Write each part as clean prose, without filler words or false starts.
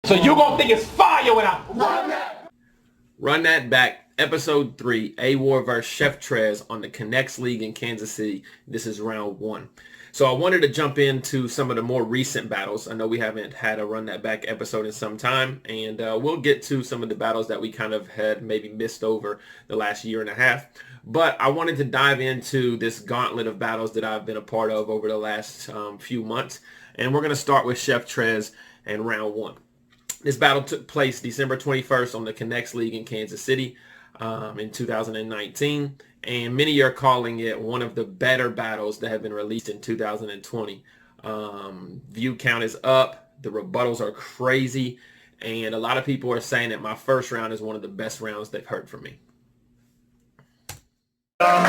So you gonna think it's fire when I Run that back, episode 3, A.Ward versus Chef Trez on the Connects League in Kansas City. This is round 1. So I wanted to jump into some of the more recent battles. I know we haven't had a Run That Back episode in some time, and we'll get to some of the battles that we kind of had maybe missed over the last year and a half. But I wanted to dive into this gauntlet of battles that I've been a part of over the last few months. And we're going to start with Chef Trez and round 1. This battle took place December 21st on the Connects League in Kansas City in 2019. And many are calling it one of the better battles that have been released in 2020. View count is up. The rebuttals are crazy. And a lot of people are saying that my first round is one of the best rounds they've heard from me. I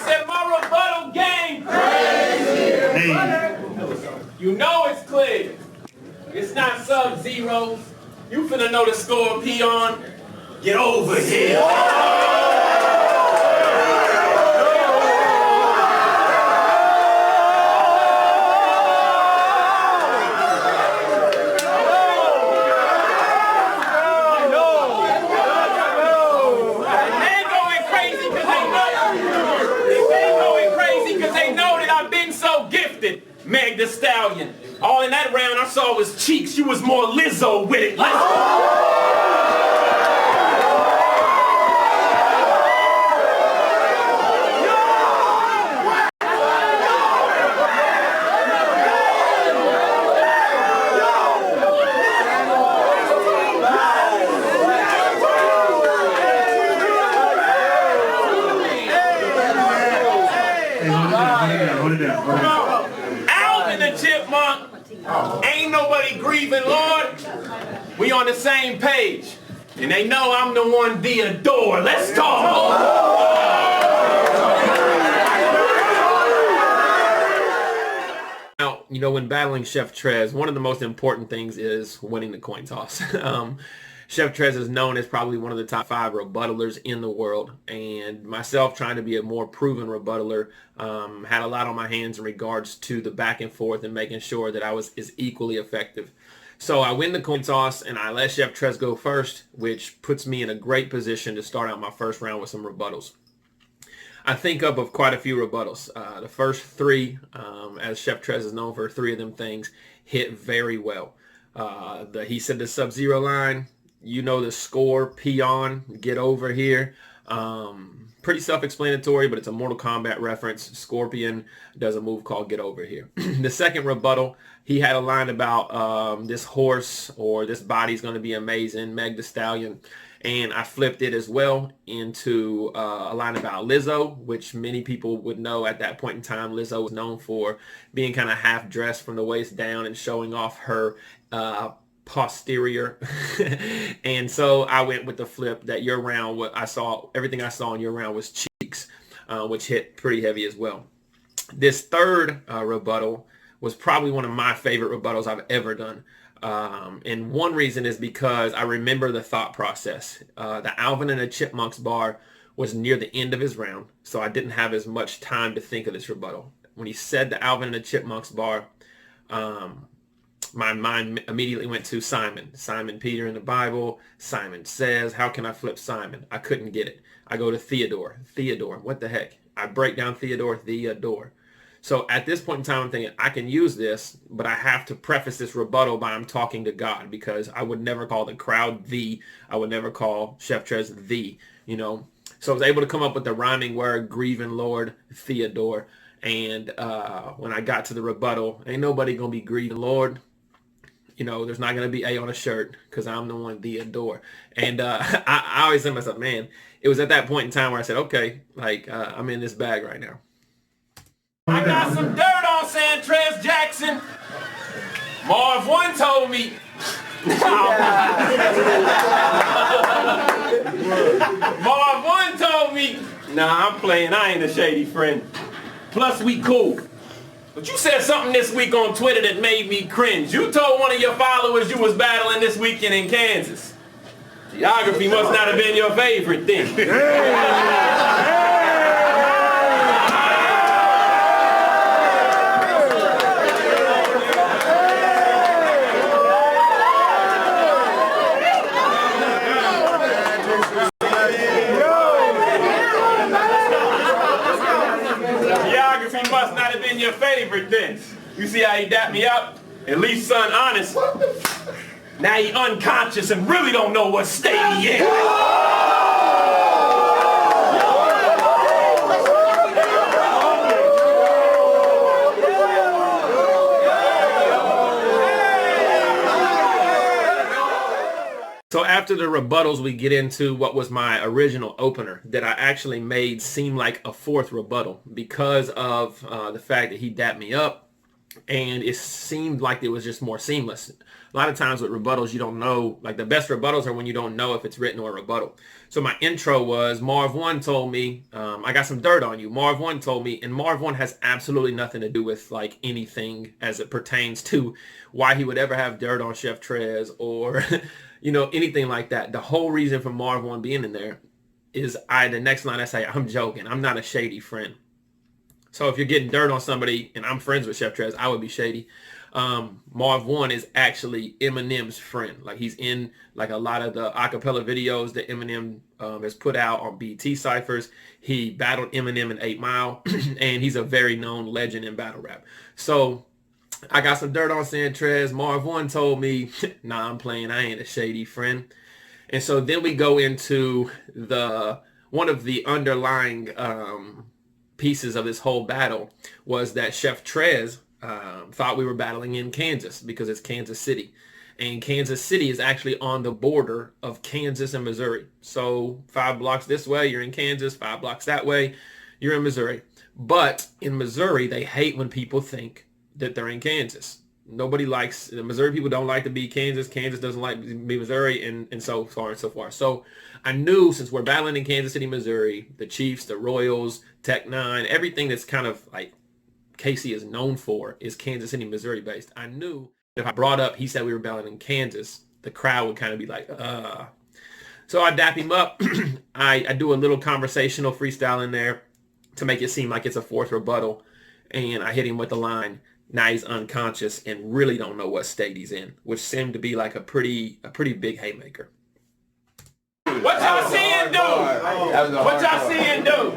said my rebuttal game crazy. You know it's clear. It's not sub-zero. You finna know the score, peon. Get over here. Meg the Stallion. All in that round I saw was cheeks. You was more Lizzo with it. Let's go. Hold it down. The chipmunk, ain't nobody grieving, Lord. We on the same page, and they know I'm the one they adore. Let's talk. Now, you know, when battling Chef Trez, one of the most important things is winning the coin toss. Chef Trez is known as probably one of the top 5 rebuttalers in the world, and myself trying to be a more proven rebuttaler had a lot on my hands in regards to the back and forth and making sure that I was as equally effective. So I win the coin toss and I let Chef Trez go first, which puts me in a great position to start out my first round with some rebuttals. I think of quite a few rebuttals. The first 3, as Chef Trez is known for 3 of them things, hit very well. He said the Sub-Zero line. You know the score, peon, get over here. Pretty self-explanatory, but it's a Mortal Kombat reference. Scorpion does a move called get over here. The second rebuttal, he had a line about this horse or this body's going to be amazing, Meg the Stallion. And I flipped it as well into a line about Lizzo, which many people would know at that point in time. Lizzo was known for being kind of half dressed from the waist down and showing off her posterior. And so I went with the flip that your round, everything I saw in your round was cheeks, which hit pretty heavy as well. This third rebuttal was probably one of my favorite rebuttals I've ever done. And one reason is because I remember the thought process. The Alvin and the Chipmunks bar was near the end of his round, so I didn't have as much time to think of this rebuttal. When he said the Alvin and the Chipmunks bar, my mind immediately went to Simon. Simon Peter in the Bible. Simon says, how can I flip Simon? I couldn't get it. I go to Theodore. Theodore, what the heck? I break down Theodore. So at this point in time, I'm thinking, I can use this, but I have to preface this rebuttal by I'm talking to God, because I would never call the crowd the. I would never call Chef Trez the, you know. So I was able to come up with the rhyming word, grieving Lord, Theodore. And when I got to the rebuttal, ain't nobody going to be grieving Lord. You know, there's not going to be A on a shirt because I'm the one they adore. And I always say to myself, man, it was at that point in time where I said, okay, like I'm in this bag right now. I got some dirt on San Trez Jackson. Marv 1 told me. Marv 1 told me, nah, I'm playing. I ain't a shady friend. Plus, we cool. But you said something this week on Twitter that made me cringe. You told one of your followers you was battling this weekend in Kansas. Geography must not have been your favorite thing. You see how he dapped me up? At least son honest. Now he unconscious and really don't know what state he in. So after the rebuttals, we get into what was my original opener that I actually made seem like a fourth rebuttal because of the fact that he dapped me up, and it seemed like it was just more seamless. A lot of times with rebuttals, you don't know, like the best rebuttals are when you don't know if it's written or a rebuttal. So my intro was, Marv 1 told me, I got some dirt on you. Marv 1 told me, and Marv 1 has absolutely nothing to do with like anything as it pertains to why he would ever have dirt on Chef Trez or anything like that. The whole reason for Marv 1 being in there is the next line I say, I'm joking. I'm not a shady friend. So if you're getting dirt on somebody and I'm friends with Chef Trez, I would be shady. Marv 1 is actually Eminem's friend. Like he's in like a lot of the acapella videos that Eminem has put out on BT Cyphers. He battled Eminem in 8 Mile and he's a very known legend in battle rap. So I got some dirt on San Trez. Marv 1 told me, nah, I'm playing. I ain't a shady friend. And so then we go into one of the underlying pieces of this whole battle was that Chef Trez thought we were battling in Kansas because it's Kansas City. And Kansas City is actually on the border of Kansas and Missouri. So 5 blocks this way, you're in Kansas. 5 blocks that way, you're in Missouri. But in Missouri, they hate when people think that they're in Kansas. The Missouri people don't like to be Kansas. Kansas doesn't like to be Missouri, and so far and so forth. So I knew since we're battling in Kansas City, Missouri, the Chiefs, the Royals, Tech 9, everything that's kind of like KC is known for is Kansas City, Missouri based. I knew if I brought up, he said we were battling in Kansas, the crowd would kind of be like, So I dap him up. I do a little conversational freestyle in there to make it seem like it's a fourth rebuttal. And I hit him with the line, now he's unconscious and really don't know what state he's in, which seemed to be like a pretty big haymaker. What y'all seeing do? What y'all seeing do?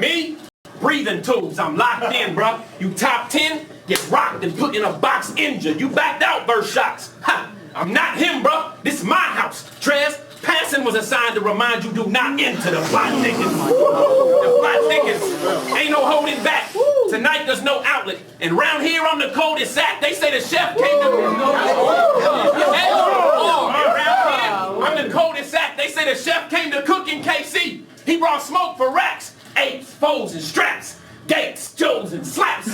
Me? Breathing tubes. I'm locked in, bro. You top 10, get rocked and put in a box injured. You backed out verse shots. Ha! I'm not him, bro. This is my house. Trez, passing was assigned to remind you do not enter the plot thickens. The plot thickens. Ain't no holding back. Tonight there's no outlet. And round here I'm the coldest sack. They say the chef came to... I'm the coldest sack. They say the chef came to cook in KC. He brought smoke for racks. 8s, 4s, and straps. Gates, Joes, and slaps.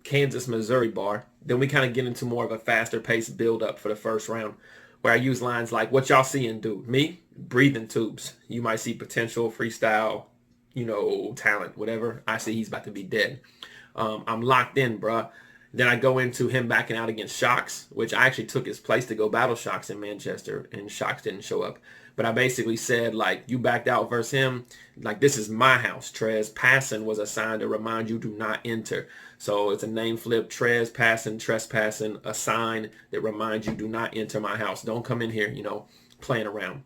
Kansas, Missouri bar. Then we kind of get into more of a faster paced build up for the first round where I use lines like, what y'all seeing, dude? Me? Breathing tubes. You might see potential, freestyle, talent, whatever. I see he's about to be dead. I'm locked in, bruh. Then I go into him backing out against Shocks, which I actually took his place to go battle Shocks in Manchester, and Shocks didn't show up. But I basically said, like, you backed out versus him. Like, this is my house, Trez. Passing was assigned to remind you do not enter. So it's a name flip, Trez, passing, trespassing, a sign that reminds you do not enter my house. Don't come in here, playing around.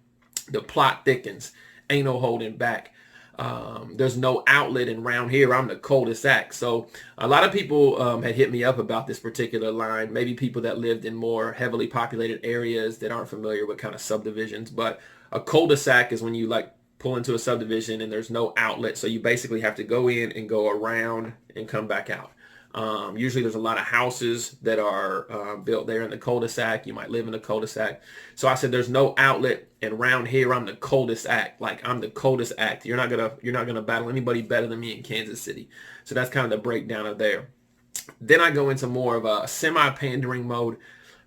The plot thickens. Ain't no holding back. There's no outlet, and round here I'm the coldest act. So a lot of people had hit me up about this particular line, maybe people that lived in more heavily populated areas that aren't familiar with kind of subdivisions. But a cul-de-sac is when you like pull into a subdivision and there's no outlet, so you basically have to go in and go around and come back out. Usually there's a lot of houses that are built there in the cul-de-sac. You might live in the cul-de-sac. So I said there's no outlet, and around here I'm the coldest act. Like, I'm the coldest act. You're not gonna battle anybody better than me in Kansas City. So that's kind of the breakdown of there. Then I go into more of a semi-pandering mode.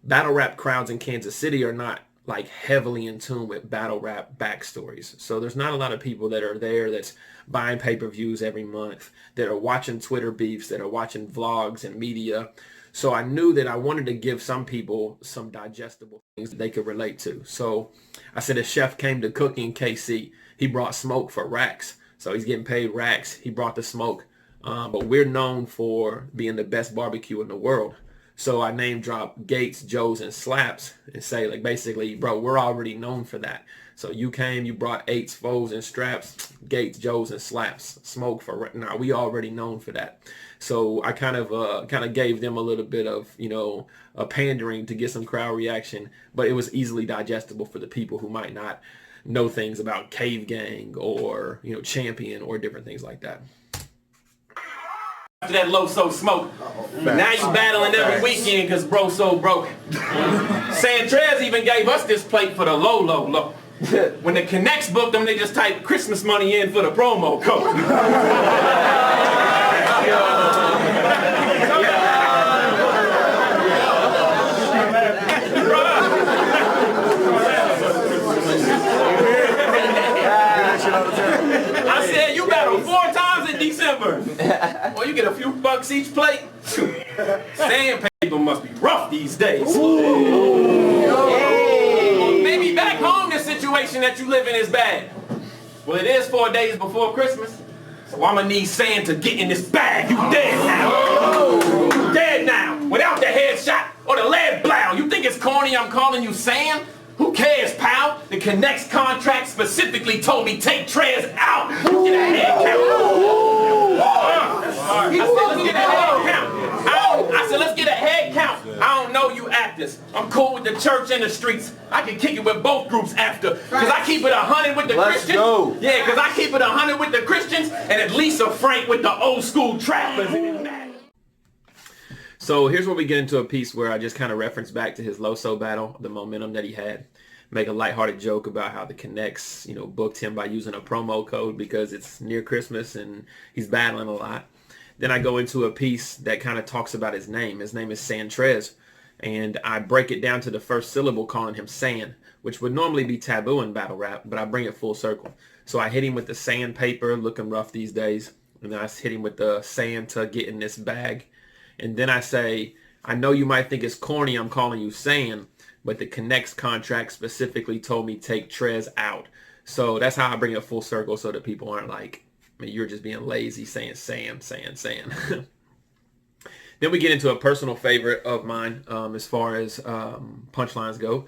Battle rap crowds in Kansas City are not like heavily in tune with battle rap backstories. So there's not a lot of people that are there that's buying pay-per-views every month, that are watching Twitter beefs, that are watching vlogs and media. So I knew that I wanted to give some people some digestible things that they could relate to. So I said a chef came to cook in KC. He brought smoke for racks. So he's getting paid racks. He brought the smoke. But we're known for being the best barbecue in the world. So I name drop Gates, Joes, and Slaps and say, like, basically, bro, we're already known for that. So you came, you brought 8s, 4s, and straps, Gates, Joes, and Slaps. Smoke for now. We already known for that. So I kind of gave them a little bit of, a pandering to get some crowd reaction, but it was easily digestible for the people who might not know things about Cave Gang or, Champion or different things like that. After that low so smoke. Now you battling every weekend because bro so broke. Trez even gave us this plate for the low. When the Connects booked them, they just typed Christmas money in for the promo code. I said you battle 4 times in December. Well, you get a few bucks each plate. Sandpaper must be rough these days. Maybe back home the situation that you live in is bad. Well, it is 4 days before Christmas. So I'm gonna need sand to get in this bag. You dead now. You dead now. Without the headshot or the lead blow. You think it's corny I'm calling you Sand? Who cares, pal? The Connects contract specifically told me take Trez out. You get a head count. I said, let's get a head count. I don't know you actors. I'm cool with the church and the streets. I can kick it with both groups after. Because I keep it 100 with the Christians. Go. Yeah, because I keep it 100 with the Christians and at least a frank with the old school trappers. So here's where we get into a piece where I just kind of reference back to his Loso battle, the momentum that he had. Make a lighthearted joke about how the Connects, booked him by using a promo code because it's near Christmas and he's battling a lot. Then I go into a piece that kind of talks about his name. His name is Trez. And I break it down to the first syllable, calling him Sand, which would normally be taboo in battle rap, but I bring it full circle. So I hit him with the sandpaper, looking rough these days. And then I hit him with the sand to get in this bag. And then I say, I know you might think it's corny I'm calling you Sand, but the Connects contract specifically told me take Trez out. So that's how I bring it full circle so that people aren't like, you're just being lazy saying Sand. Then we get into a personal favorite of mine as far as punchlines go.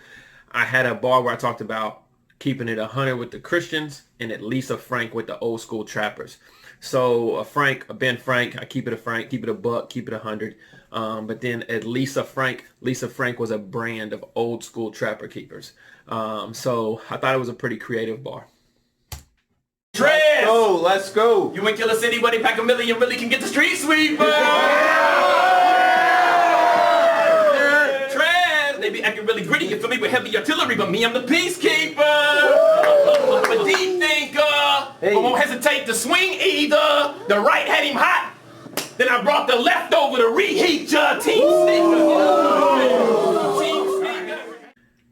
I had a bar where I talked about keeping it 100 with the Christians and at least a frank with the old school trappers. So a Ben Frank, I keep it a frank, keep it a buck, keep it 100. But then at Lisa Frank was a brand of old school trapper keepers. So I thought it was a pretty creative bar. Trez! Let's go. You in Killer City, buddy, pack a million, really can get the street sweeper. Trez! They be acting really gritty, you feel me, with heavy artillery, but me, I'm the peacekeeper. A deep thinker, but won't hesitate to swing either. The right had him hot, then I brought the left over to reheat ya. Team sneaker.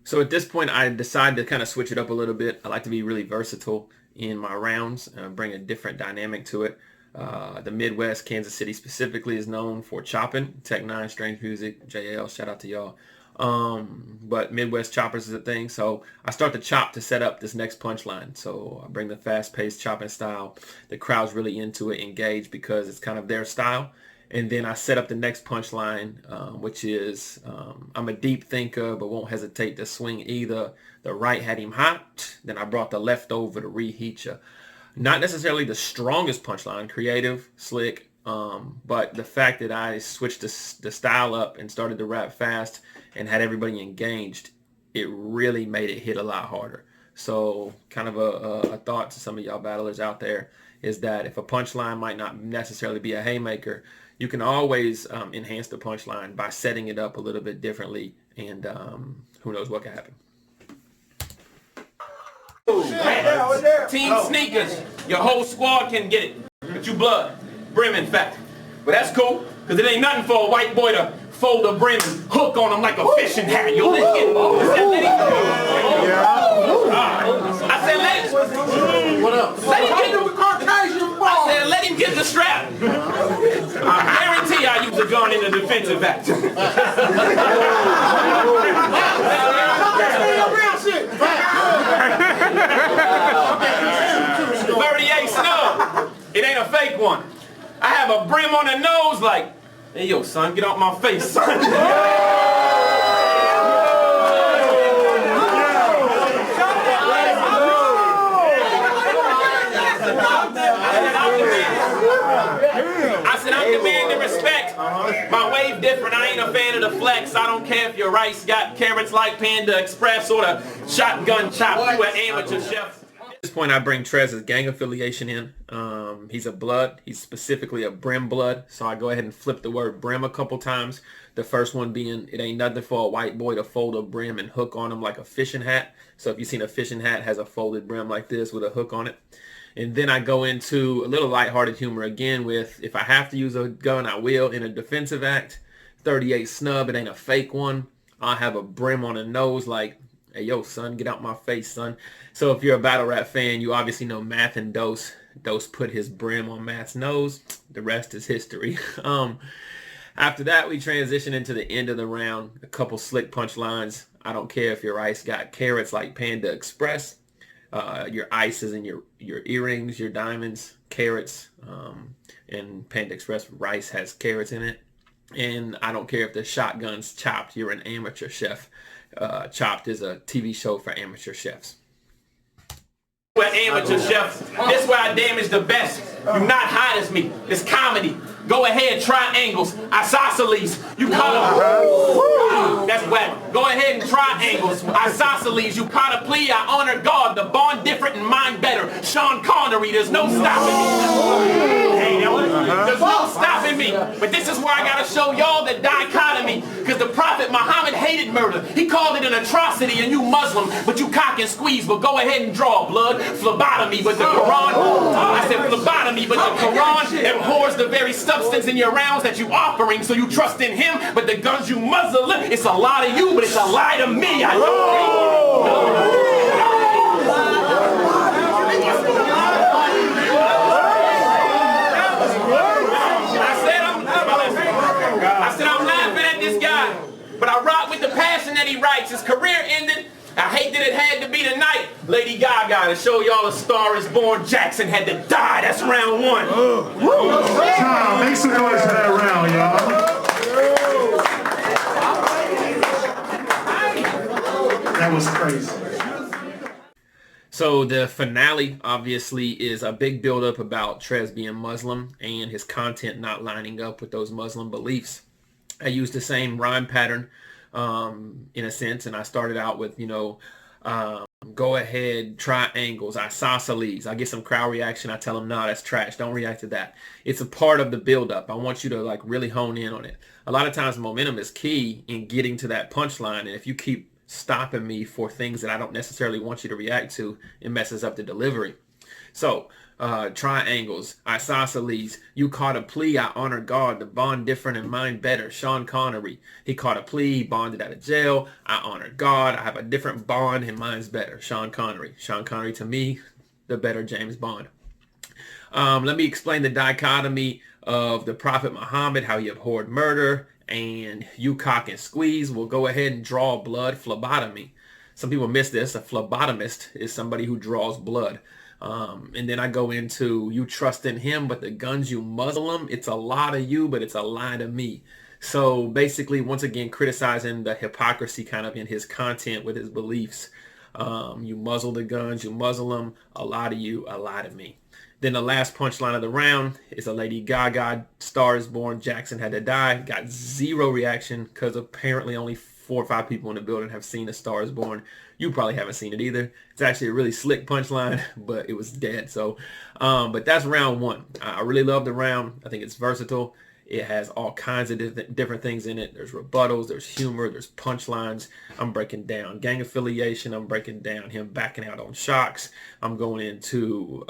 So at this point, I decided to kind of switch it up a little bit. I like to be really versatile in my rounds, bring a different dynamic to it. The Midwest, Kansas City specifically, is known for chopping. Tech 9, Strange Music, JL, shout out to y'all. But Midwest choppers is a thing, so I start to chop to set up this next punchline. So I bring the fast-paced chopping style. The crowd's really into it, engaged because it's kind of their style. And then I set up the next punchline, which is I'm a deep thinker, but won't hesitate to swing either. The right had him hot, then I brought the left over to reheat ya. Not necessarily the strongest punchline, creative, slick, but the fact that I switched the style up and started to rap fast and had everybody engaged, it really made it hit a lot harder. So kind of a thought to some of y'all battlers out there is that if a punchline might not necessarily be a haymaker, you can always enhance the punchline by setting it up a little bit differently, and who knows what can happen. Team sneakers, your whole squad can get it, but you blood, brim in fact. But that's cool, because it ain't nothing for a white boy to fold a brim and hook on him like a fishing hat. Yo, let's get I said, let him get the strap. I guarantee I use a gun in the defensive act. 38 snub. It ain't a fake one. I have a brim on the nose like Hey, yo, son, get out my face, son. I said, I'm demanding respect. My wave different. I ain't a fan of the flex. I don't care if your rice got carrots like Panda Express or the shotgun chop. You an amateur chef. At this point, I bring Trez's gang affiliation in. He's a blood. He's specifically a brim blood. So I go ahead and flip the word brim a couple times. The first one being, it ain't nothing for a white boy to fold a brim and hook on him like a fishing hat. So if you've seen a fishing hat, it has a folded brim like this with a hook on it. And then I go into a little lighthearted humor again with, if I have to use a gun, I will. In a defensive act, 38 snub, it ain't a fake one. I'll have a brim on the nose like, hey, yo, son, get out my face, son. So if you're a battle rap fan, you obviously know Math and Dose. Dose put his brim on Math's nose. The rest is history. After that, we transition into the end of the round. A couple slick punchlines. I don't care if your ice got carrots like Panda Express. Your ice is in your earrings, your diamonds, carrots, and Panda Express rice has carrots in it. And I don't care if the shotgun's chopped, you're an amateur chef. Chopped is a TV show for amateur chefs. We're amateur chef. This where I damage the best. You not hot as me. It's comedy. Go ahead, triangles, isosceles. You call them. That's whack. Go ahead and triangles, isosceles. You caught a plea. I honor God. The bond different and mine better. Sean Connery. There's no stopping me. Hey, there's no stopping me. But this is where I gotta show y'all the dichotomy. Because the Prophet Muhammad hated murder. He called it an atrocity, and you Muslim, but you cock and squeeze. But go ahead and draw blood. Phlebotomy, but the Quran. I said phlebotomy, but the Quran abhors the very substance in your rounds that you offering, so you trust in him, but the guns you muzzle, it's a lie to you, but it's a lie to me. I said I'm laughing at this guy, but I rock with the passion that he writes. His career ended. I hate that it had to be tonight. Lady Gaga, to show y'all A Star Is Born, Jackson had to die. That's round one. Tom, make some noise for that round, y'all. That was crazy. So the finale obviously is a big build-up about Trez being Muslim and his content not lining up with those Muslim beliefs. I used the same rhyme pattern in a sense, and I started out with, go ahead, triangles, isosceles. I get some crowd reaction. I tell them, no, that's trash. Don't react to that. It's a part of the build-up. I want you to really hone in on it. A lot of times momentum is key in getting to that punchline, and if you keep stopping me for things that I don't necessarily want you to react to, it messes up the delivery. So triangles, isosceles, you caught a plea, I honor God, the bond different and mine better. Sean Connery, he caught a plea, he bonded out of jail, I honor God, I have a different bond and mine's better. Sean Connery to me, the better James Bond. Let me explain the dichotomy of the Prophet Muhammad, how he abhorred murder, and you cock and squeeze. We'll go ahead and draw blood, phlebotomy. Some people miss this. A phlebotomist is somebody who draws blood. And then I go into, you trust in him, but the guns you muzzle them, it's a lie to you, but it's a lie to me. So basically, once again, criticizing the hypocrisy kind of in his content with his beliefs. You muzzle the guns, you muzzle them, a lie to you, a lie to me. Then the last punchline of the round is a Lady Gaga, Star Is Born, Jackson had to die. Got zero reaction because apparently only 4 or 5 people in the building have seen A Star Is Born. You probably haven't seen it either. It's actually a really slick punchline, but it was dead. So, but that's round one. I really love the round. I think it's versatile. It has all kinds of different things in it. There's rebuttals, there's humor, there's punchlines. I'm breaking down gang affiliation. I'm breaking down him backing out on shocks. I'm going into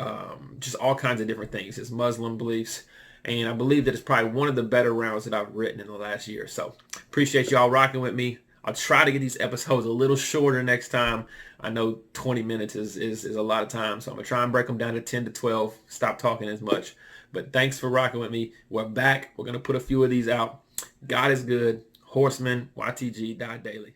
just all kinds of different things, his Muslim beliefs. And I believe that it's probably one of the better rounds that I've written in the last year. So appreciate y'all rocking with me. I'll try to get these episodes a little shorter next time. I know 20 minutes is a lot of time, so I'm going to try and break them down to 10 to 12, stop talking as much. But thanks for rocking with me. We're back. We're going to put a few of these out. God is good. Horseman, YTG, Die Daily.